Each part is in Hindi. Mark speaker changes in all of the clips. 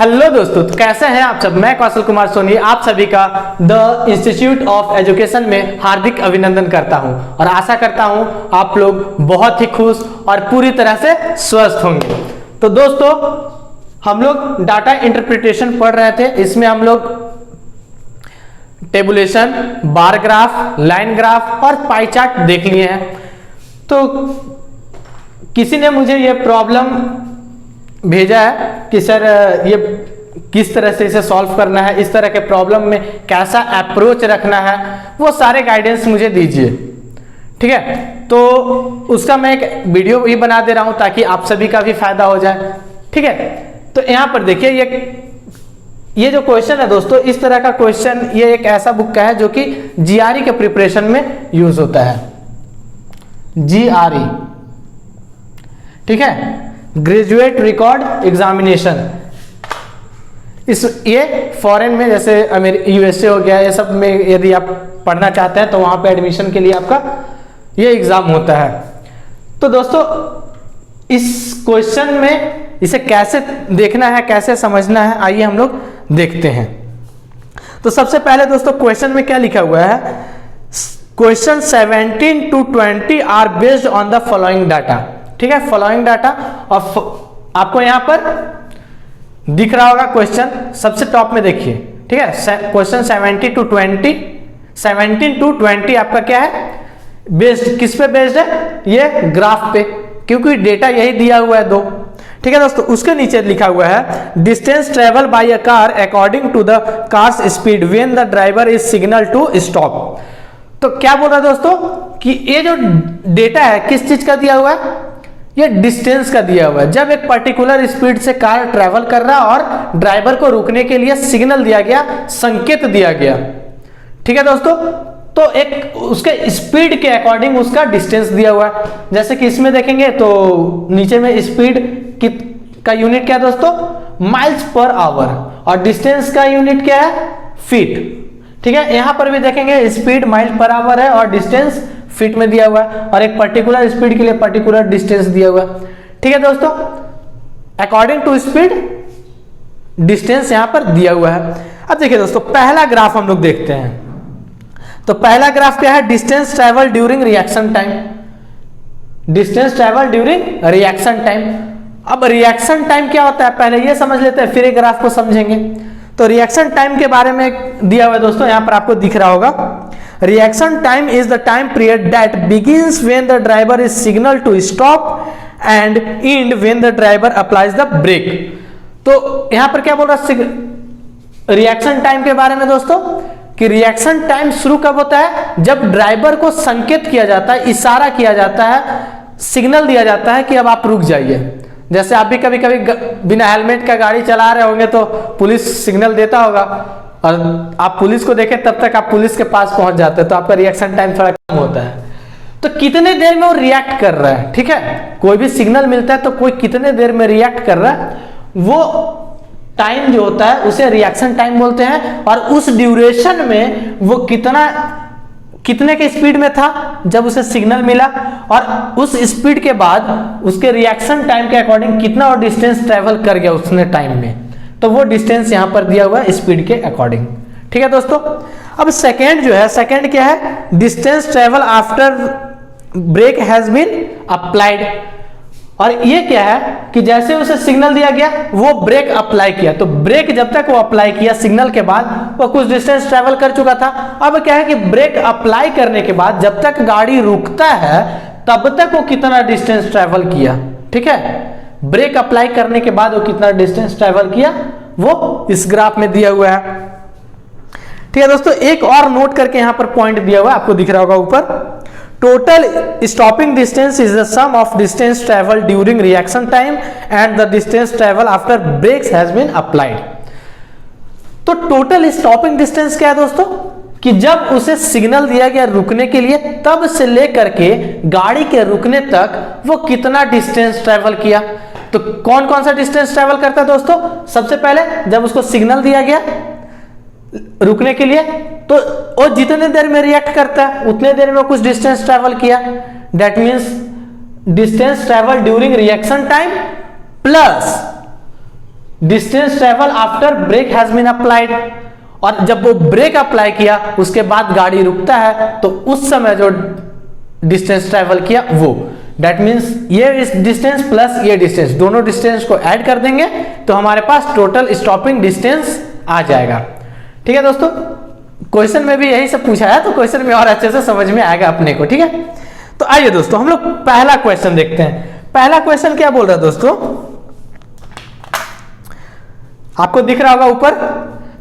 Speaker 1: हेलो दोस्तों, तो कैसे हैं आप सब। मैं कौशल कुमार सोनी आप सभी का द इंस्टीट्यूट ऑफ एजुकेशन में हार्दिक अभिनंदन करता हूं और आशा करता हूं आप लोग बहुत ही खुश और पूरी तरह से स्वस्थ होंगे। तो दोस्तों, हम लोग डाटा इंटरप्रिटेशन पढ़ रहे थे। इसमें हम लोग tabulation, bar graph, line graph और पाई चार्ट देख लिए हैं। तो किसी ने मुझे ये प्रॉब्लम भेजा है कि सर ये किस तरह से इसे सॉल्व करना है, इस तरह के प्रॉब्लम में कैसा अप्रोच रखना है, वो सारे गाइडेंस मुझे दीजिए। ठीक है, तो उसका मैं एक वीडियो भी बना दे रहा हूं ताकि आप सभी का भी फायदा हो जाए। ठीक है, तो यहां पर देखिए ये जो क्वेश्चन है दोस्तों, इस तरह का क्वेश्चन ये एक ऐसा बुक का है जो कि जीआरई के प्रिपरेशन में यूज होता है। जीआरई, ठीक है, ग्रेजुएट रिकॉर्ड एग्जामिनेशन। ये फॉरेन में जैसे यूएसए हो गया, ये सब में यदि आप पढ़ना चाहते हैं तो वहां पे एडमिशन के लिए आपका ये एग्जाम होता है। तो दोस्तों, इस क्वेश्चन में इसे कैसे देखना है, कैसे समझना है, आइए हम लोग देखते हैं। तो सबसे पहले दोस्तों, क्वेश्चन में क्या लिखा हुआ है, question 17 to 20 are based on the following data. ठीक है, फॉलोइंग डाटा, और आपको यहां पर दिख रहा होगा क्वेश्चन सबसे टॉप में देखिए। ठीक है, क्वेश्चन 17 to 20 आपका क्या है, बेस्ड किस पे बेस्ड है, ये ग्राफ पे, क्योंकि डेटा यही दिया हुआ है 2। ठीक है दोस्तों, उसके नीचे लिखा हुआ है distance travel by a car according to the car's speed when the driver is signal to stop. तो क्या बोल रहा है दोस्तों कि ये जो डेटा है किस चीज का दिया हुआ है, ये डिस्टेंस का दिया हुआ है। जब एक पर्टिकुलर स्पीड से कार ट्रेवल कर रहा है और ड्राइवर को रुकने के लिए सिग्नल दिया गया, संकेत दिया गया। ठीक है दोस्तों, तो एक उसके स्पीड के अकॉर्डिंग उसका डिस्टेंस दिया हुआ है। जैसे कि इसमें देखेंगे तो नीचे में स्पीड का यूनिट क्या है दोस्तों, माइल्स पर आवर, और डिस्टेंस का यूनिट क्या है, फीट। ठीक है, यहां पर भी देखेंगे स्पीड माइल पर आवर है और डिस्टेंस फीट में दिया हुआ है, और एक पर्टिकुलर स्पीड के लिए पर्टिकुलर डिस्टेंस दिया हुआ है। ठीक है दोस्तों, अकॉर्डिंग टू स्पीड डिस्टेंस यहां पर दिया हुआ है। अब देखिए दोस्तों, पहला ग्राफ हम लोग देखते हैं। तो पहला ग्राफ क्या है, distance travel during reaction time. Distance travel during reaction time. अब रिएक्शन टाइम क्या होता है पहले ये समझ लेते हैं, फिर ये ग्राफ को समझेंगे। तो रिएक्शन टाइम के बारे में दिया हुआ है दोस्तों, यहां पर आपको दिख रहा होगा, reaction time is the time period that begins when the driver is signal to stop and and when the driver applies the brake. तो यहां पर क्या बोल रहा है रिएक्शन टाइम के बारे में दोस्तों, कि रिएक्शन टाइम शुरू कब होता है, जब ड्राइवर को संकेत किया जाता है, इशारा किया जाता है, सिग्नल दिया जाता है कि अब आप रुक जाइए। जैसे आप भी कभी कभी बिना हेलमेट का गाड़ी चला रहे होंगे तो पुलिस सिग्नल देता होगा, और आप पुलिस को देखें तब तक आप पुलिस के पास पहुंच जाते हैं, तो आपका रिएक्शन टाइम थोड़ा कम होता है। तो कितने देर में वो रिएक्ट कर रहा है, ठीक है, कोई भी सिग्नल मिलता है तो कोई कितने देर में रिएक्ट कर रहा है, वो टाइम जो होता है उसे रिएक्शन टाइम बोलते हैं। और उस ड्यूरेशन में वो कितने के स्पीड में था जब उसे सिग्नल मिला, और उस स्पीड के बाद उसके रिएक्शन टाइम के अकॉर्डिंग कितना और डिस्टेंस ट्रेवल कर गया उसने टाइम में, तो वो डिस्टेंस यहां पर दिया हुआ है स्पीड के अकॉर्डिंग। ठीक है दोस्तों, अब सेकंड जो है, सेकंड क्या है, distance travel after brake has been applied. और ये क्या है कि जैसे उसे सिग्नल दिया गया वो ब्रेक अप्लाई किया, तो ब्रेक जब तक वो अप्लाई किया सिग्नल के बाद वो कुछ डिस्टेंस ट्रेवल कर चुका था। अब क्या है कि ब्रेक अप्लाई करने के बाद जब तक गाड़ी रुकता है तब तक वो कितना डिस्टेंस ट्रेवल किया। ठीक है, ब्रेक अप्लाई करने के बाद वो कितना डिस्टेंस ट्रेवल किया वो इस ग्राफ में दिया हुआ है। ठीक है दोस्तों, एक और नोट करके यहां पर पॉइंट दिया हुआ है, आपको दिख रहा होगा ऊपर, total stopping distance is the sum of distance travel during reaction time and the distance travel after brakes has been applied. तो टोटल स्टॉपिंग डिस्टेंस क्या है दोस्तों, कि जब उसे सिग्नल दिया गया रुकने के लिए तब से लेकर के गाड़ी के रुकने तक वो कितना डिस्टेंस ट्रेवल किया। तो कौन कौन सा डिस्टेंस ट्रेवल करता है दोस्तों, सबसे पहले जब उसको सिग्नल दिया गया रुकने के लिए तो वो जितने देर में रिएक्ट करता है उतने देर में कुछ डिस्टेंस ट्रेवल किया, that means distance travel during reaction time plus distance travel after brake has been applied, और जब वो ब्रेक अप्लाई किया उसके बाद गाड़ी रुकता है तो उस समय जो डिस्टेंस ट्रेवल किया वो, दैट मीन्स ये इस डिस्टेंस प्लस ये डिस्टेंस, दोनों डिस्टेंस को ऐड कर देंगे तो हमारे पास टोटल स्टॉपिंग डिस्टेंस आ जाएगा। ठीक है दोस्तों, क्वेश्चन में भी यही सब पूछा है तो क्वेश्चन में और अच्छे से समझ में आएगा अपने को। ठीक है, तो आइए दोस्तों हम लोग पहला क्वेश्चन देखते हैं। पहला क्वेश्चन क्या बोल रहा है दोस्तों, आपको दिख रहा होगा ऊपर,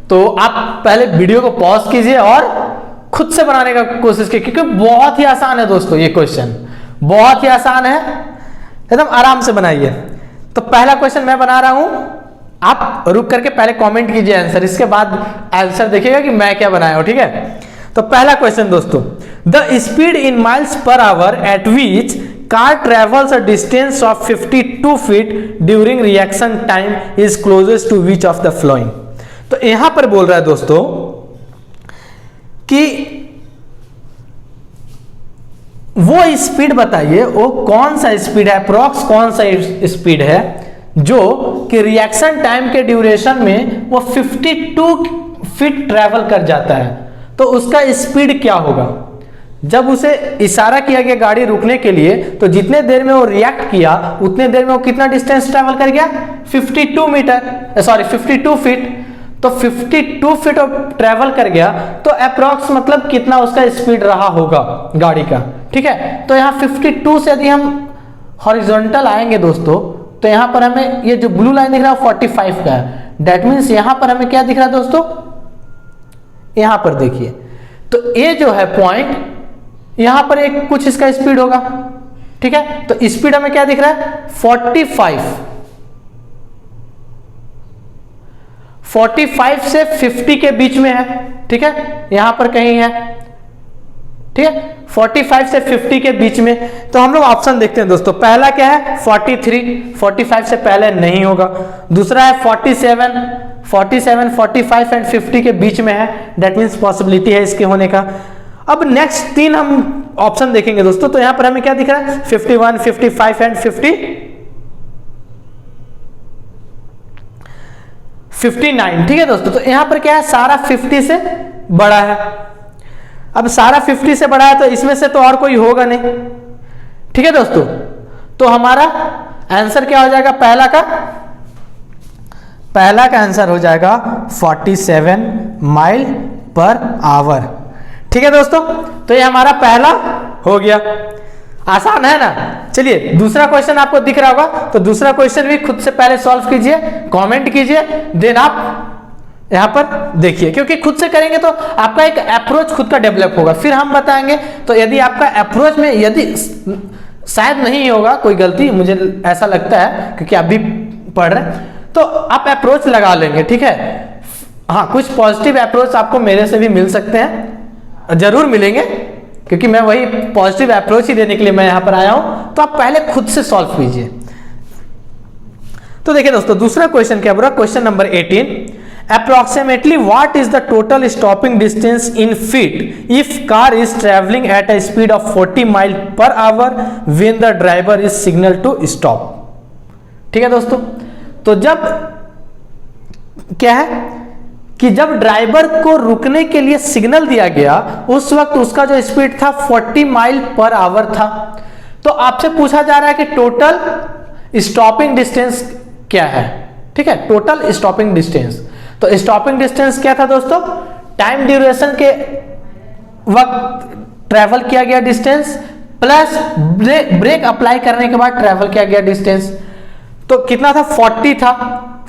Speaker 1: तो आप पहले वीडियो को पॉज कीजिए और खुद से बनाने का कोशिश कीजिए, क्योंकि बहुत ही आसान है दोस्तों, ये क्वेश्चन बहुत ही आसान है, एकदम आराम से बनाइए। तो पहला क्वेश्चन मैं बना रहा हूं, आप रुक करके पहले कमेंट कीजिए आंसर, इसके बाद आंसर देखिएगा कि मैं क्या बनाया हूं। ठीक है, तो पहला क्वेश्चन दोस्तों, the speed in miles per hour at which car travels a distance of 52 feet during reaction time is closest to which of the following. तो यहां पर बोल रहा है दोस्तों कि वो स्पीड बताइए, वो कौन सा स्पीड है, अप्रॉक्स कौन सा स्पीड है जो कि रिएक्शन टाइम के ड्यूरेशन में वो 52 फीट ट्रेवल कर जाता है, तो उसका स्पीड क्या होगा। जब उसे इशारा किया गया गाड़ी रुकने के लिए, तो जितने देर में वो रिएक्ट किया उतने देर में वो कितना डिस्टेंस ट्रेवल कर गया, 52 फीट। तो 52 फीट ट्रेवल कर गया, तो अप्रॉक्स मतलब कितना उसका स्पीड रहा होगा गाड़ी का। ठीक है, तो यहाँ 52 से यदि हम हॉरिजॉन्टल आएंगे दोस्तों, तो यहां पर हमें ये जो ब्लू लाइन दिख रहा है 45 का है, दैट मीन्स यहां पर हमें क्या दिख रहा है दोस्तों, यहां पर देखिए, तो ये जो है पॉइंट, यहां पर एक कुछ इसका स्पीड होगा। ठीक है, तो स्पीड हमें क्या दिख रहा है 45 से 50 के बीच में है। ठीक है, यहां पर कहीं है। ठीक है, 45 से 50 के बीच में। तो हम लोग ऑप्शन देखते हैं दोस्तों, पहला क्या है 43, 45 से पहले नहीं होगा। दूसरा है 47, 45 एंड 50 के बीच में है, दैट मीन्स पॉसिबिलिटी है इसके होने का। अब नेक्स्ट 3 हम ऑप्शन देखेंगे दोस्तों, तो यहां पर हमें क्या दिख रहा है 51, 55 एंड 59। ठीक है दोस्तों, तो यहां पर क्या है, सारा 50 से बड़ा है। अब सारा 50 से बड़ा है तो इसमें से तो और कोई होगा नहीं। ठीक है दोस्तों, तो हमारा आंसर क्या हो जाएगा, पहला का आंसर हो जाएगा 47 माइल पर आवर। ठीक है दोस्तों, तो ये हमारा पहला हो गया, आसान है ना। चलिए दूसरा क्वेश्चन आपको दिख रहा होगा, तो दूसरा क्वेश्चन भी खुद से पहले सॉल्व कीजिए, कमेंट कीजिए, देन आप यहां पर देखिए, क्योंकि खुद से करेंगे तो आपका एक अप्रोच खुद का डेवलप होगा, फिर हम बताएंगे। तो यदि आपका अप्रोच में यदि शायद नहीं होगा कोई गलती, मुझे ऐसा लगता है क्योंकि आप भी पढ़ रहे हैं, तो आप अप्रोच लगा लेंगे। ठीक है, हाँ कुछ पॉजिटिव अप्रोच आपको मेरे से भी मिल सकते हैं, जरूर मिलेंगे, क्योंकि मैं वही पॉजिटिव अप्रोच ही देने के लिए मैं यहां पर आया हूं। तो आप पहले खुद से सॉल्व कीजिए। तो देखिए दोस्तों, दूसरा क्वेश्चन क्या बोल रहा है, question number 18, approximately what is the total stopping distance in feet if car is traveling at a speed of 40 mile per hour when the driver is signaled to stop। ठीक है दोस्तों, तो जब क्या है कि जब ड्राइवर को रुकने के लिए सिग्नल दिया गया, उस वक्त उसका जो स्पीड था 40 माइल पर आवर था। तो आपसे पूछा जा रहा है कि टोटल स्टॉपिंग डिस्टेंस क्या है। ठीक है, टोटल स्टॉपिंग डिस्टेंस, तो स्टॉपिंग डिस्टेंस क्या था दोस्तों, टाइम ड्यूरेशन के वक्त ट्रेवल किया गया डिस्टेंस प्लस ब्रेक अप्लाई करने के बाद ट्रेवल किया गया डिस्टेंस। तो कितना था 40 था,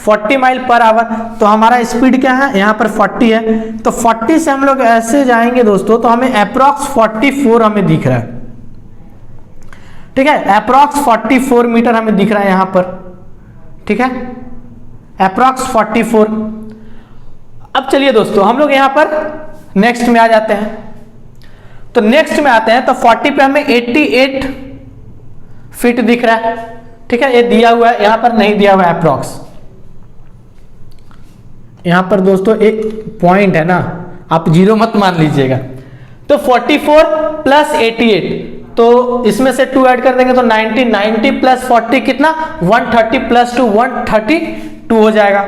Speaker 1: 40 माइल पर आवर। तो हमारा स्पीड क्या है, यहां पर 40 है, तो 40 से हम लोग ऐसे जाएंगे दोस्तों, तो हमें अप्रॉक्स 44 हमें दिख रहा है। ठीक है, अप्रॉक्स 44 मीटर हमें दिख रहा है यहां पर। ठीक है, अप्रॉक्स 44। अब चलिए दोस्तों हम लोग यहां पर नेक्स्ट में आ जाते हैं। तो नेक्स्ट में आते हैं, तो 40 पे हमें 88 फीट दिख रहा है। ठीक है, ये दिया हुआ है, यहां पर नहीं दिया हुआ है अप्रॉक्स। यहां पर दोस्तों एक पॉइंट है ना, आप जीरो मत मान लीजिएगा। तो 44 प्लस 88, तो इसमें से 2 ऐड कर देंगे तो 90, 90 प्लस 40 कितना 130 प्लस 2 132 हो जाएगा।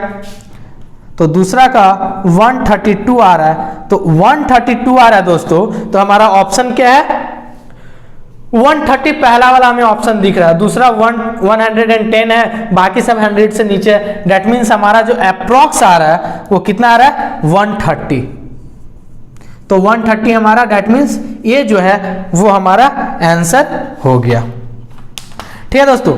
Speaker 1: तो दूसरा का 132 आ रहा है, तो 132 आ रहा है दोस्तों, तो हमारा ऑप्शन क्या है 130 पहला वाला हमें ऑप्शन दिख रहा है, दूसरा 110 है, बाकी सब 100 से नीचे है। दैट मीन्स हमारा जो अप्रॉक्स आ रहा है वो कितना आ रहा है 130। तो 130 हमारा दैट मीन्स ये जो है वो हमारा आंसर हो गया। ठीक है दोस्तों,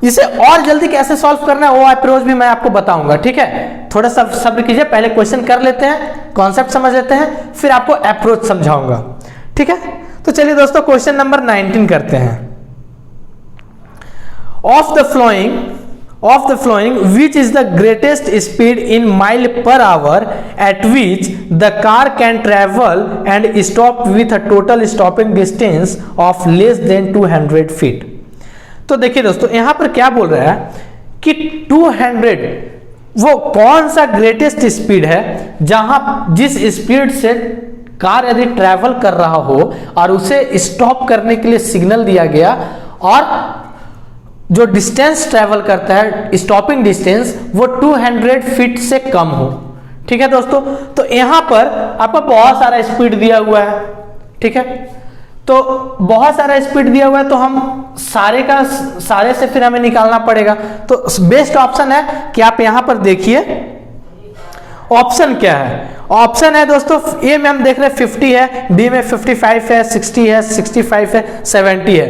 Speaker 1: इसे और जल्दी कैसे सॉल्व करना है वो अप्रोच भी मैं आपको बताऊंगा। ठीक है, थोड़ा सा सब्र कीजिए, पहले क्वेश्चन कर लेते हैं, कॉन्सेप्ट समझ लेते हैं, फिर आपको अप्रोच समझाऊंगा। ठीक है, तो चलिए दोस्तों क्वेश्चन नंबर 19 करते हैं। Of the flowing which is the greatest speed in mile पर hour at which the car can travel and stop with a total stopping distance of less than 200 feet. तो देखिए दोस्तों यहां पर क्या बोल रहा है कि 200 वो कौन सा ग्रेटेस्ट स्पीड है जहां जिस स्पीड से कार यदि ट्रैवल कर रहा हो और उसे स्टॉप करने के लिए सिग्नल दिया गया और जो डिस्टेंस ट्रैवल करता है स्टॉपिंग डिस्टेंस वो 200 फीट से कम हो। ठीक है दोस्तों, तो यहां पर आपको बहुत सारा स्पीड दिया हुआ है। ठीक है, तो बहुत सारा स्पीड दिया हुआ है तो हम सारे से फिर हमें निकालना पड़ेगा। तो बेस्ट ऑप्शन है कि आप यहां पर देखिए ऑप्शन क्या है। ऑप्शन है दोस्तों ए में हम देख रहे हैं 50 है, बी में 55 है, 60 है, 65 है, 70 है।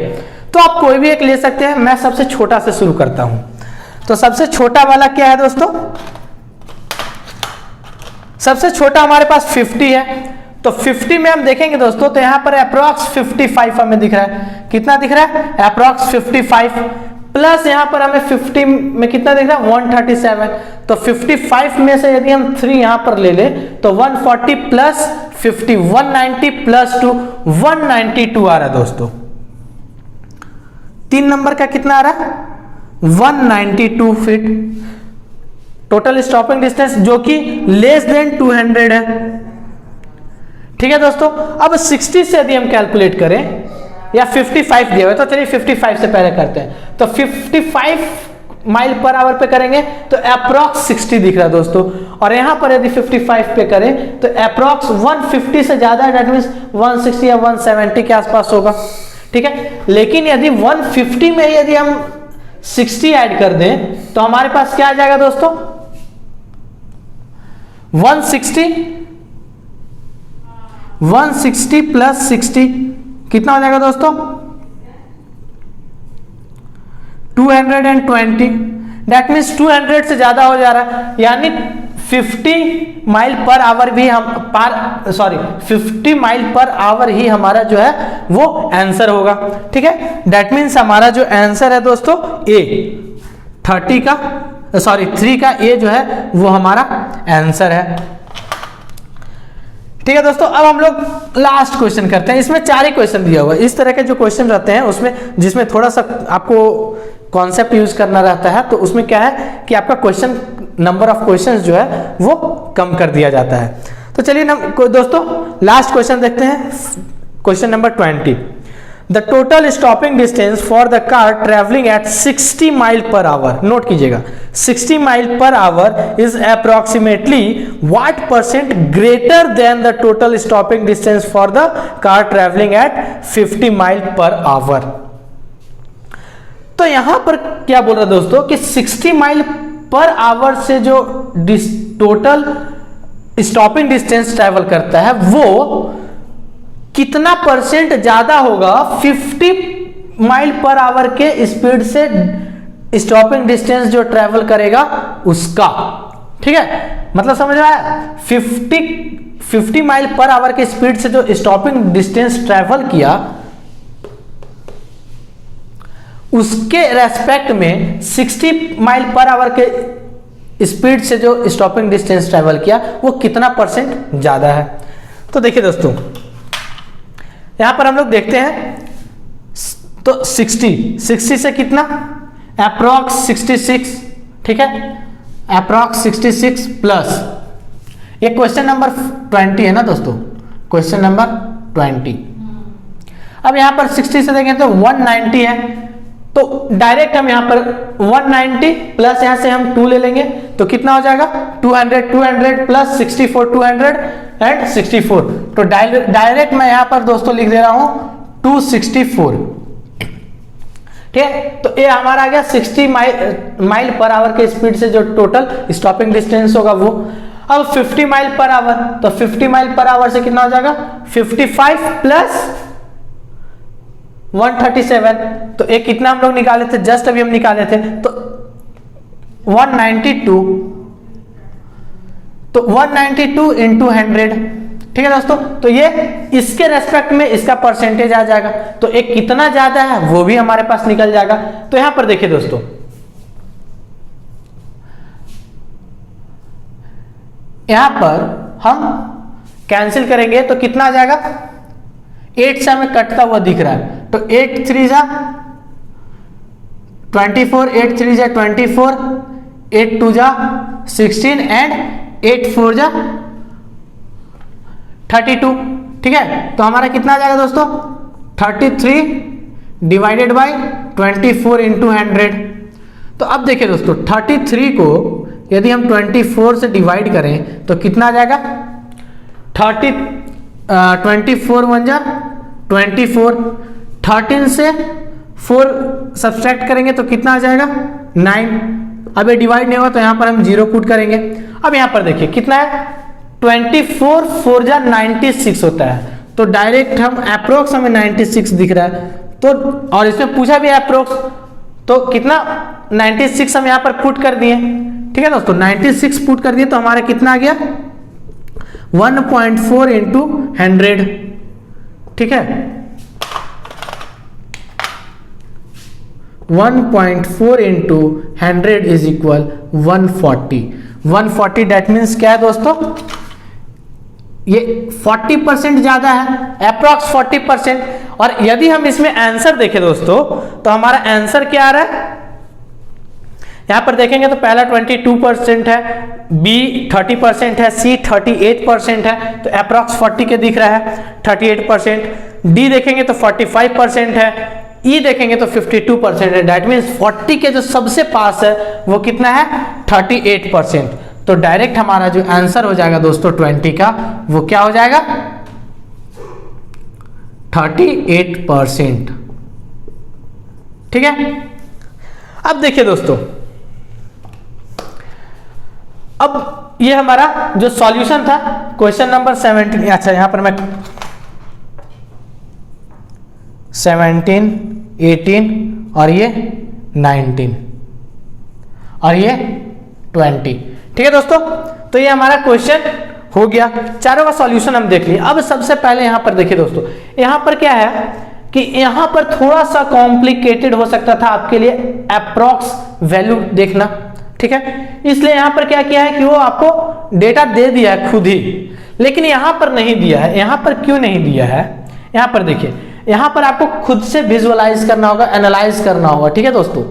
Speaker 1: तो आप कोई भी एक ले सकते हैं। मैं सबसे छोटा से शुरू करता हूं। तो सबसे छोटा वाला क्या है दोस्तों, सबसे छोटा हमारे पास 50 है। तो 50 में हम देखेंगे दोस्तों तो यहां पर अप्रॉक्स 55 हमें दिख रहा है। कितना दिख रहा है अप्रॉक्स 55 प्लस यहां पर हमें 50 में कितना दिख रहा है 137। तो 55 में से यदि हम 3 यहां पर ले ले तो 140 प्लस 50 190 प्लस 2 192 आ रहा है दोस्तों। 3 नंबर का कितना आ रहा है 192 फीट टोटल स्टॉपिंग डिस्टेंस जो कि लेस देन 200 है। ठीक है दोस्तों, अब 60 से यदि हम कैलकुलेट करें या 55 दिया हुआ है तो चलिए 55 से पहले करते हैं। तो 55 माइल पर आवर पे करेंगे तो अप्रॉक्स 60 दिख रहा है दोस्तों, और यहां पर यदि 55 पे करें तो अप्रॉक्स 150 से ज्यादा है, दैट मींस 160 या 170 के आसपास होगा। ठीक है, लेकिन यदि 150 में यदि हम 60 ऐड कर दें तो हमारे पास क्या आ जाएगा दोस्तों 160 प्लस 60 कितना हो जाएगा दोस्तों 220। दैट मीन्स 200 से ज्यादा हो जा रहा है, यानी 50 माइल पर आवर भी 50 माइल पर आवर ही हमारा जो है वो आंसर होगा। ठीक है, दैट मीन्स हमारा जो आंसर है दोस्तों ए 3 का ए जो है वो हमारा आंसर है। ठीक है दोस्तों, अब हम लोग लास्ट क्वेश्चन करते हैं। इसमें 4 ही क्वेश्चन दिया हुआ है। इस तरह के जो क्वेश्चन रहते हैं उसमें जिसमें थोड़ा सा आपको कॉन्सेप्ट यूज करना रहता है तो उसमें क्या है कि आपका क्वेश्चन नंबर ऑफ क्वेश्चंस जो है वो कम कर दिया जाता है। तो चलिए दोस्तों लास्ट क्वेश्चन देखते हैं, question number 20। The total stopping distance for the car travelling at 60 mile per hour, note कीजिएगा 60 mile per hour is approximately what percent greater than the total stopping distance for the car travelling at 50 mile per hour. तो यहां पर क्या बोल रहा है दोस्तों कि 60 माइल पर आवर से जो टोटल स्टॉपिंग डिस्टेंस ट्रेवल करता है वो कितना परसेंट ज्यादा होगा 50 माइल पर आवर के स्पीड से स्टॉपिंग डिस्टेंस जो ट्रेवल करेगा उसका। ठीक है, मतलब समझ रहा है 50 माइल पर आवर के स्पीड से जो स्टॉपिंग डिस्टेंस ट्रेवल किया उसके रेस्पेक्ट में 60 माइल पर आवर के स्पीड से जो स्टॉपिंग डिस्टेंस ट्रेवल किया वो कितना परसेंट ज्यादा है। तो देखिए दोस्तों यहां पर हम लोग देखते हैं तो 60 से कितना अप्रॉक्स 66। ठीक है, अप्रॉक्स 66 प्लस ये क्वेश्चन नंबर 20 है ना दोस्तों, क्वेश्चन नंबर 20। अब यहाँ पर 60 से देखें तो 190 है, तो डायरेक्ट हम यहाँ पर 190 प्लस यहाँ से हम 2 ले लेंगे तो कितना हो जाएगा 200 प्लस 64 264, तो डायरेक्ट मैं यहाँ पर दोस्तों लिख दे रहा हूं 264। ठीक है, तो ये हमारा आ गया 60 माइल पर आवर के स्पीड से जो टोटल स्टॉपिंग डिस्टेंस होगा वो। अब 50 माइल पर आवर, तो 50 माइल पर आवर से कितना हो जाएगा 55 प्लस 137, तो एक कितना हम लोग निकाले थे, जस्ट अभी हम निकाले थे, तो 192, तो 192 इंटू 100। ठीक है दोस्तों, तो ये इसके रेस्पेक्ट में इसका परसेंटेज आ जाएगा, तो एक कितना ज्यादा है वो भी हमारे पास निकल जाएगा। तो यहां पर देखिए दोस्तों, यहां पर हम कैंसिल करेंगे तो कितना आ जाएगा, 8 से हमें कटता हुआ दिख रहा है, तो 8 3 जा 24, 8 3 जा 24, 8 2 जा 16 एंड 8 4 जा 32। ठीक है, तो हमारा कितना आ जाएगा दोस्तों 33 डिवाइडेड बाय 24 इंटू 100। तो अब देखिए दोस्तों 33 को यदि हम 24 से डिवाइड करें तो कितना आ जाएगा 24 1 जा 24, 13 से 4 सब्सट्रैक्ट करेंगे तो कितना आ जाएगा 9। अब ये डिवाइड नहीं होगा तो यहां पर हम 0 पुट करेंगे। अब यहां पर देखिए कितना है 24 4 जा 96 होता है, तो डायरेक्ट हम अप्रोक्स हमें 96 दिख रहा है, तो और इसमें पूछा भी अप्रोक्स, तो कितना 96 हम यहां पर पुट कर दिए। ठीक है दोस्तों, 96 पुट कर दिए तो हमारा कितना आ गया 1.4 इंटू 100। ठीक है, 1.4 into 100 is equal 140। That means क्या है दोस्तों, ये 40% ज्यादा है, अप्रॉक्स 40%। और यदि हम इसमें आंसर देखें दोस्तों तो हमारा आंसर क्या आ रहा है, यहां पर देखेंगे तो पहला 22% है, बी 30% है, सी 38% है, तो अप्रॉक्स 40 के दिख रहा है 38%। डी देखेंगे तो 45% है, ई देखेंगे तो 52% है, दैट मीन्स 40 के जो सबसे पास है वो कितना है 38%। तो डायरेक्ट हमारा जो आंसर हो जाएगा दोस्तों 20 का वो क्या हो जाएगा 38%। ठीक है, अब देखिए दोस्तों, अब ये हमारा जो सॉल्यूशन था क्वेश्चन नंबर 17, अच्छा यहां पर मैं 17 18 और ये 19 और ये 20। ठीक है दोस्तों, तो ये हमारा क्वेश्चन हो गया, चारों का सॉल्यूशन हम देख लिए। अब सबसे पहले यहां पर देखिए दोस्तों, यहां पर क्या है कि यहां पर थोड़ा सा कॉम्प्लिकेटेड हो सकता था आपके लिए अप्रॉक्स वैल्यू देखना। ठीक है, इसलिए यहां पर क्या किया है कि वो आपको डेटा दे दिया है खुद ही, लेकिन यहां पर नहीं दिया है। यहां पर क्यों नहीं दिया है, यहां पर देखिए, यहां पर आपको खुद से विजुअलाइज करना होगा, एनालाइज करना होगा। ठीक है दोस्तों,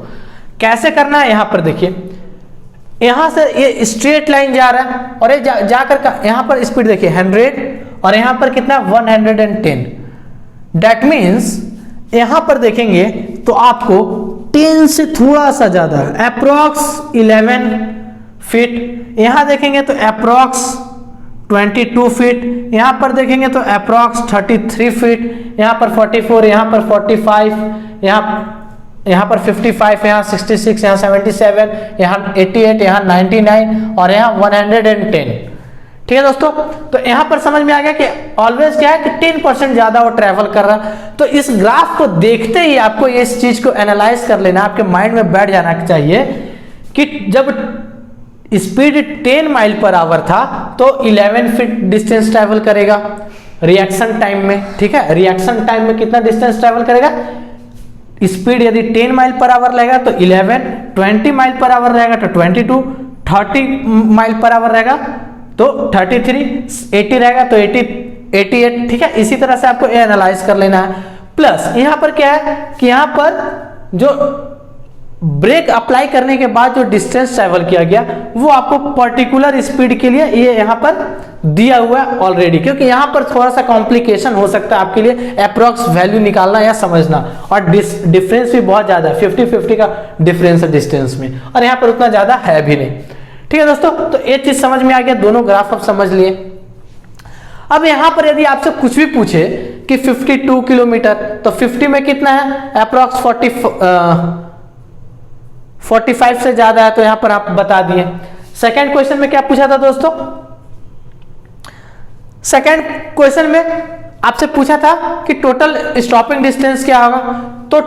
Speaker 1: कैसे करना है, यहां पर देखिए, यहां से ये स्ट्रेट लाइन जा रहा है और ये जाकर यहां पर स्पीड देखिए 100 और यहां पर कितना 110। दैट मीन्स यहां पर देखेंगे तो आपको 10 से थोड़ा सा ज्यादा अप्रॉक्स 11 फीट, यहां देखेंगे तो अप्रॉक्स 22 फीट, यहां पर देखेंगे तो अप्रॉक्स 33 फीट, यहां पर 44, यहां पर 45, यहां पर 55, यहां 66, यहां 77, यहां 88, यहां 99 और यहां 110। ठीक है दोस्तों, तो यहां पर समझ में आ गया कि ऑलवेज क्या है कि 10% ज्यादा वो ट्रेवल कर रहा है। तो इस ग्राफ को देखते ही आपको इस चीज को एनालाइज कर लेना, आपके माइंड में बैठ जाना चाहिए कि जब स्पीड 10 माइल पर आवर था तो 11 फीट डिस्टेंस ट्रेवल करेगा रिएक्शन टाइम में। ठीक है, रिएक्शन टाइम में कितना डिस्टेंस ट्रेवल करेगा, स्पीड यदि 10 माइल पर आवर रहेगा तो 11, 20 माइल पर आवर रहेगा तो 22, 30 माइल पर आवर रहेगा तो 33, 80 रहेगा तो 88। ठीक है, इसी तरह से आपको ये एनालाइज कर लेना है। प्लस यहां पर क्या है कि यहां पर जो ब्रेक अप्लाई करने के बाद जो डिस्टेंस ट्रेवल किया गया वो आपको पर्टिकुलर स्पीड के लिए ये यहाँ पर दिया हुआ है ऑलरेडी, क्योंकि यहाँ पर थोड़ा सा कॉम्प्लिकेशन हो सकता है आपके लिए अप्रॉक्स वैल्यू निकालना या समझना, और डिफरेंस भी बहुत ज्यादा है, 50-50 का डिफरेंस है डिस्टेंस में, और यहाँ पर उतना ज्यादा है भी नहीं। ठीक है दोस्तों, तो ये चीज समझ में आ गया, दोनों ग्राफ आप समझ लिए। अब यहां पर यदि आपसे कुछ भी पूछे कि 52 किलोमीटर, तो 50 में कितना है, अप्रॉक्स 45 से ज्यादा है, तो यहां पर आप बता दिए। सेकंड क्वेश्चन में क्या पूछा था दोस्तों, सेकंड क्वेश्चन में आपसे पूछा था कि टोटल स्टॉपिंग डिस्टेंस क्या होगा, तो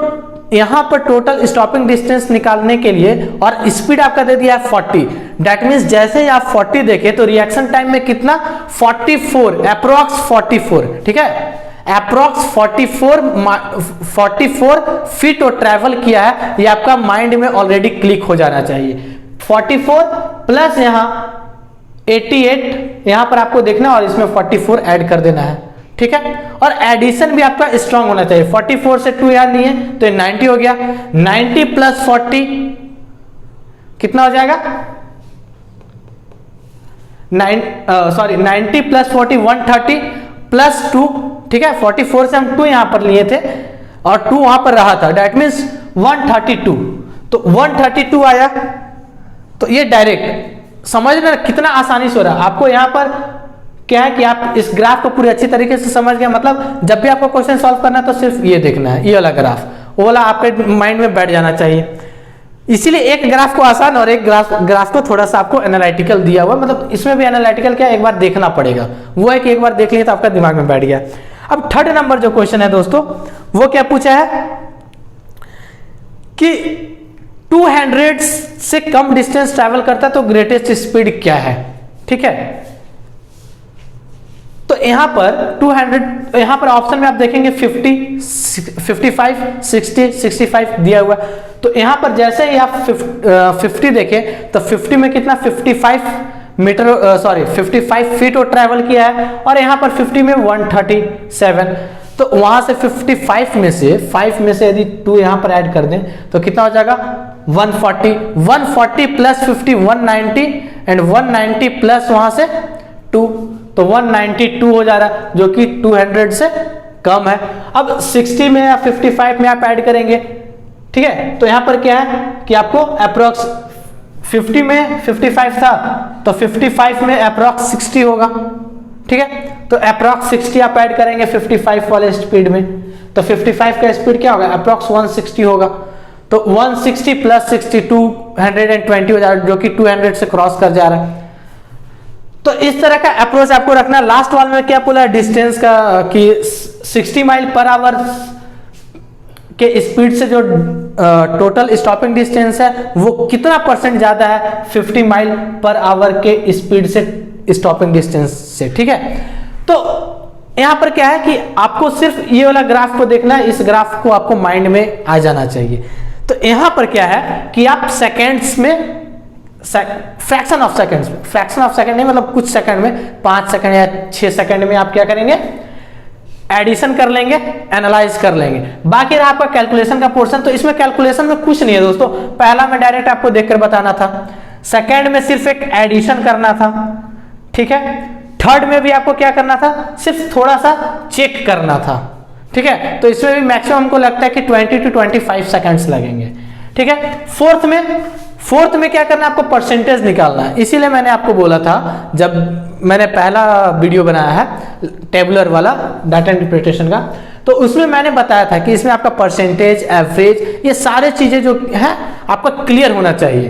Speaker 1: यहां पर टोटल स्टॉपिंग डिस्टेंस निकालने के लिए और स्पीड आपका दे दिया है 40, दैट मींस जैसे ही आप 40 देखें तो रिएक्शन टाइम में कितना 44, अप्रॉक्स 44, ठीक है, अप्रॉक्स 44 फीट और ट्रैवल किया है, ये आपका माइंड में ऑलरेडी क्लिक हो जाना चाहिए। 44 प्लस यहाँ 88 यहां पर आपको देखना और इसमें 44 ऐड कर देना है, ठीक है, और एडिशन भी आपका स्ट्रांग होना चाहिए। 44 से 2 याद लिए तो 90 हो गया, 90 प्लस 40 कितना हो जाएगा, 90 प्लस 40 130 प्लस 2, ठीक है, 44 से हम 2 यहां पर लिए थे और 2 वहां पर रहा था, दैट मीन्स 132, तो 132 आया। तो ये डायरेक्ट समझना कितना आसानी से हो रहा है आपको। यहां पर क्या है कि आप इस ग्राफ को पूरी अच्छी तरीके से समझ गए, मतलब जब भी आपको क्वेश्चन सॉल्व करना है तो सिर्फ ये देखना है, ये वाला ग्राफ, वो वाला आपके माइंड में बैठ जाना चाहिए। इसीलिए एक ग्राफ को आसान और एक ग्राफ को थोड़ा सा आपको एनालिटिकल दिया हुआ, मतलब इसमें भी एनालिटिकल क्या एक बार देखना पड़ेगा, वो है कि एक बार देख लिए तो आपका दिमाग में बैठ गया। अब थर्ड नंबर जो क्वेश्चन है दोस्तों, वो क्या पूछा है कि 200 से कम डिस्टेंस ट्रैवल करता है तो ग्रेटेस्ट स्पीड क्या है, ठीक है। तो यहां पर 200, यहां पर ऑप्शन में आप देखेंगे 50, 55, 60, 65 दिया हुआ। तो यहां पर जैसे ही आप 50 देखें तो 50 में कितना 55 फीट और ट्रैवल किया है, और यहां पर 50 में 137, तो वहां से 55 में से 5 में से यदि 2 यहां पर ऐड कर दें तो कितना हो जाएगा 140 प्लस 50 190 एंड 190 प्लस वहां से 2, तो 192 हो जा रहा है, जो कि 200 से कम है। अब 60 में या 55 में आप ऐड करेंगे, ठीक है, तो यहां पर क्या है कि आपको अप्रोक्स 50 में 55 था तो 55 में अप्रोक्स 60 होगा, ठीक है, तो अप्रोक्स 60 आप ऐड करेंगे 55 वाले स्पीड में, तो 55 का स्पीड क्या होगा अप्रोक्स 160 होगा, तो 160 प्लस 60 220 हो जा रहा है, जो कि 200 से क्रॉस कर जा रहा है। तो इस तरह का अप्रोच आपको रखना। लास्ट वाले में क्या बोला डिस्टेंस का कि 60 माइल पर आवर के स्पीड से जो टोटल स्टॉपिंग डिस्टेंस है वो कितना परसेंट ज्यादा है 50 माइल पर आवर के स्पीड से स्टॉपिंग डिस्टेंस से, ठीक है। तो यहां पर क्या है कि आपको सिर्फ ये वाला ग्राफ को देखना है, इस ग्राफ को आपको माइंड में आ जाना चाहिए। तो यहां पर क्या है कि आप सेकेंड्स में, फ्रैक्शन ऑफ सेकंड नहीं, मतलब कुछ सेकंड में 5 सेकंड या 6 सेकंड में आप क्या करेंगे एडिशन कर लेंगे, एनालाइज कर लेंगे। बाकी रहा आपका कैलकुलेशन का पोर्शन, तो इसमें कैलकुलेशन में कुछ नहीं है दोस्तों, पहला में डायरेक्ट आपको देखकर बताना था, सेकंड में सिर्फ एक एडिशन करना था, ठीक है, थर्ड में भी आपको क्या करना था सिर्फ थोड़ा सा चेक करना था, ठीक है, तो इसमें भी मैक्सिमम हमको लगता है कि 20 to 25 सेकंड्स लगेंगे, ठीक है। फोर्थ में क्या करना है आपको परसेंटेज निकालना है। इसीलिए मैंने आपको बोला था जब मैंने पहला वीडियो बनाया है टेबुलर वाला डाटा इंटरप्रिटेशन का, तो उसमें मैंने बताया था कि इसमें आपका परसेंटेज, एवरेज, ये सारे चीजें जो है आपका क्लियर होना चाहिए,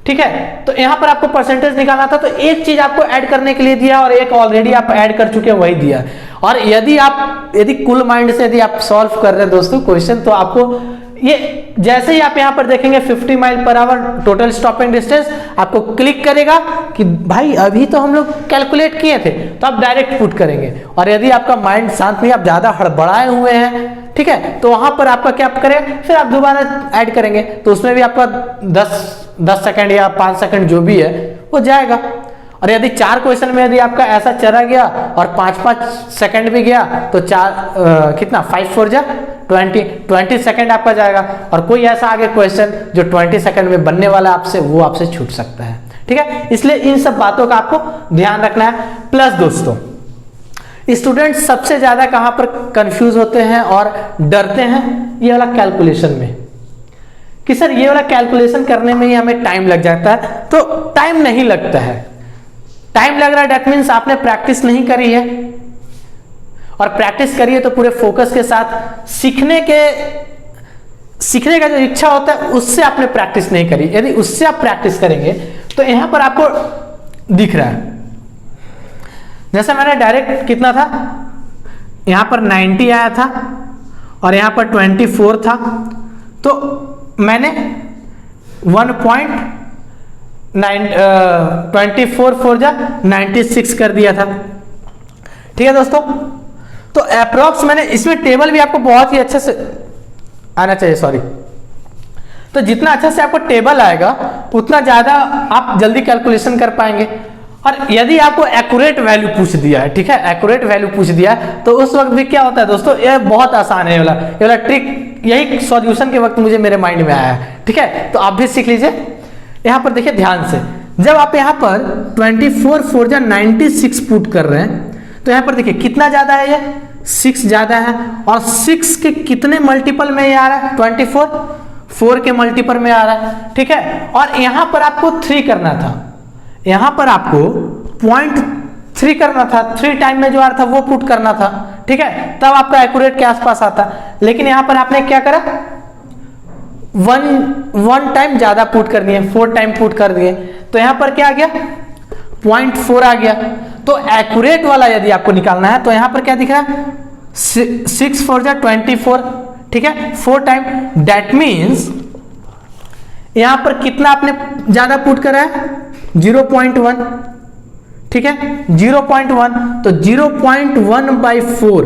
Speaker 1: ठीक है। तो यहां पर आपको परसेंटेज निकालना था, तो एक चीज आपको ऐड करने के लिए दिया और एक ऑलरेडी आप ऐड कर चुके हैं वही दिया। और यदि कुल माइंड से यदि आप सॉल्व कर रहे हैं दोस्तों क्वेश्चन, तो आपको ये जैसे ही आप यहां पर देखेंगे 50 mile per hour total stopping distance, आपको क्लिक करेगा कि भाई अभी तो हम लोग कैलकुलेट किए थे, तो आप डायरेक्ट पुट करेंगे। और यदि आपका माइंड शांत नहीं, आप ज्यादा हड़बड़ाए हुए हैं, ठीक है, तो वहां पर आपका क्या करें, फिर आप दोबारा ऐड करेंगे, तो उसमें भी आपका 10 सेकंड या 5 सेकंड जो भी है वो जाएगा। और यदि 4 क्वेश्चन में यदि आपका ऐसा चला गया और 5-5 सेकंड भी गया, तो 4 कितना 5 4 जा 20 सेकंड आपका जाएगा, और कोई ऐसा आगे क्वेश्चन जो 20 सेकंड में बनने वाला आपसे, वो आपसे छूट सकता है। ठीक है, इसलिए इन सब बातों का आपको ध्यान रखना है। प्लस दोस्तों, स्टूडेंट सबसे ज्यादा कहां पर कंफ्यूज होते हैं और डरते हैं, ये वाला कैलकुलेशन में, कि सर ये वाला कैलकुलेशन करने में ही हमें टाइम लग जाता है। तो टाइम नहीं लगता है, टाइम लग रहा है डेट मीन्स आपने प्रैक्टिस नहीं करी है, और प्रैक्टिस करिए तो पूरे फोकस के साथ सीखने का जो इच्छा होता है उससे आपने प्रैक्टिस नहीं करी। यदि उससे आप प्रैक्टिस करेंगे तो यहां पर आपको दिख रहा है, जैसे मैंने डायरेक्ट कितना था, यहां पर 90 आया था और यहां पर 24 था, तो मैंने 1.24 कर दिया था। ठीक है दोस्तों, तो अप्रोक्स मैंने इसमें टेबल भी आपको बहुत ही अच्छे से आना चाहिए, सॉरी। तो जितना अच्छा से आपको टेबल आएगा उतना ज्यादा आप जल्दी कैलकुलेशन कर पाएंगे। और यदि आपको एक्यूरेट वैल्यू पूछ दिया है, ठीक है, एक्यूरेट वैल्यू पूछ दिया है, तो उस वक्त भी क्या होता है दोस्तों, ये बहुत आसान है, ये वाला ट्रिक, यही सॉल्यूशन के वक्त मुझे मेरे माइंड में आया है। ठीक है, तो आप भी सीख लीजिए। यहां पर देखिए ध्यान से, जब आप यहां पर 24 4 जा 96 पुट कर रहे हैं, तो यहां पर देखिए कितना ज्यादा है, ये 6 ज्यादा है, और 6 के कितने मल्टीपल में ये आ रहा है, 24 4 के मल्टीपल में आ रहा है। ठीक है, और यहां पर आपको 3 करना था, यहां पर आपको 0.3 करना था, 3 टाइम में जो आ रहा था वो पुट करना था। ठीक है, तब आपका एक्यूरेट के आसपास आता। लेकिन यहां पर आपने क्या करा, 1 टाइम ज्यादा पुट करनी है, 4 टाइम पुट कर दिए, तो यहां पर क्या आ गया, 0.4 आ गया। तो एक्यूरेट वाला यदि आपको निकालना है तो यहां पर क्या दिख रहा है, 6 4 जा 24। ठीक है, 4 टाइम, दैट मीन्स यहां पर कितना आपने ज्यादा पुट करा है, 0.1। ठीक है, 0.1, तो 0.1/4,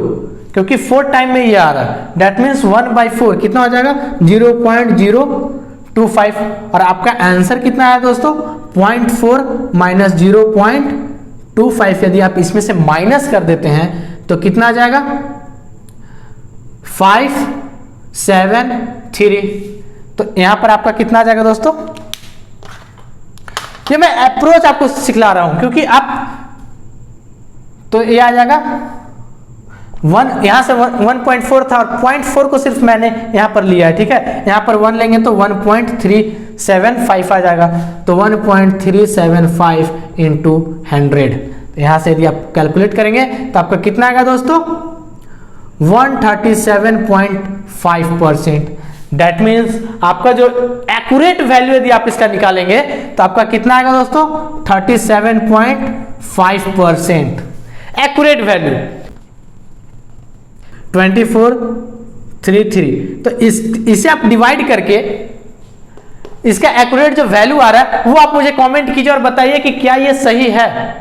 Speaker 1: क्योंकि 4 टाइम में ये आ रहा है, दैट मीन्स 1/4 कितना हो जाएगा, 0.025। और आपका आंसर कितना आया दोस्तों, 0.4 - 0.25। यदि आप इसमें से माइनस कर देते हैं तो कितना आ जाएगा, 573। तो यहां पर आपका कितना आ जाएगा दोस्तों, ये मैं अप्रोच आपको सिखला रहा हूं, क्योंकि आप, तो ये आ जाएगा 1, यहां से 1.4 था और 0.4 को सिर्फ मैंने यहां पर लिया है। ठीक है, यहां पर 1 लेंगे तो 1.375 आ जाएगा, तो 1.375 इंटू 100। यहां से यदि आप कैलकुलेट करेंगे तो आपका कितना आएगा दोस्तों, 137.5%। दैट मीन्स आपका जो एक्यूरेट वैल्यू यदि आप इसका निकालेंगे तो आपका कितना आएगा दोस्तों, 37.5% एक्यूरेट वैल्यू, 2433। तो इसे आप डिवाइड करके इसका एक्यूरेट जो वैल्यू आ रहा है वो आप मुझे कमेंट कीजिए और बताइए कि क्या ये सही है।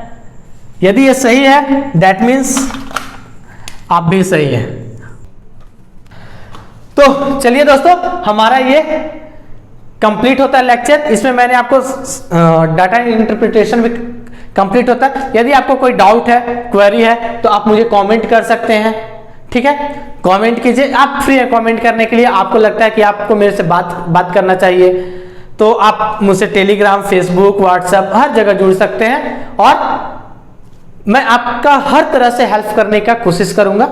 Speaker 1: यदि ये सही है दैट मीन्स आप भी सही है। तो चलिए दोस्तों, हमारा ये कंप्लीट होता है लेक्चर। इसमें मैंने आपको डाटा इंटरप्रिटेशन भी कंप्लीट होता है। यदि आपको कोई डाउट है, क्वेरी है, तो आप मुझे कमेंट कर सकते हैं। ठीक है, कमेंट कीजिए, आप फ्री है कमेंट करने के लिए। आपको लगता है कि आपको मेरे से बात करना चाहिए तो आप मुझसे टेलीग्राम, फेसबुक, व्हाट्सएप हर जगह जुड़ सकते हैं, और मैं आपका हर तरह से हेल्प करने का कोशिश करूंगा।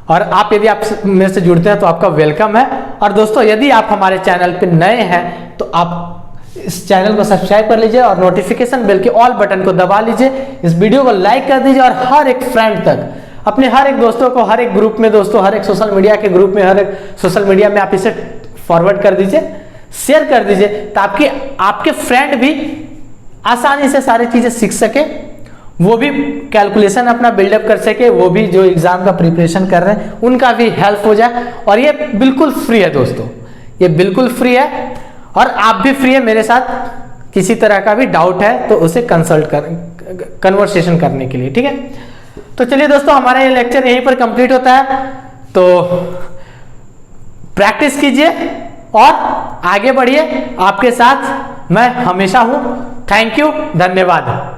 Speaker 1: और आप यदि आप मेरे से जुड़ते हैं तो आपका वेलकम है। और दोस्तों, यदि आप हमारे चैनल पे नए हैं तो आप इस चैनल को सब्सक्राइब कर लीजिए और नोटिफिकेशन बेल के ऑल बटन को दबा लीजिए। इस वीडियो को लाइक कर दीजिए और हर एक फ्रेंड तक, अपने हर एक दोस्तों को, हर एक ग्रुप में दोस्तों, हर एक सोशल मीडिया के ग्रुप में, हर एक सोशल मीडिया में आप इसे फॉरवर्ड कर दीजिए, शेयर कर दीजिए, ताकि आपके फ्रेंड भी आसानी से सारी चीजें सीख सके, वो भी कैलकुलेशन अपना बिल्डअप कर सके, वो भी जो एग्जाम का प्रिपरेशन कर रहे हैं उनका भी हेल्प हो जाए। और ये बिल्कुल फ्री है दोस्तों, ये बिल्कुल फ्री है, और आप भी फ्री है मेरे साथ। किसी तरह का भी डाउट है तो उसे कंसल्ट कन्वर्सेशन करने के लिए। ठीक है, तो चलिए दोस्तों, हमारा ये लेक्चर यहीं पर कंप्लीट होता है। तो प्रैक्टिस कीजिए और आगे बढ़िए, आपके साथ मैं हमेशा हूं। थैंक यू, धन्यवाद।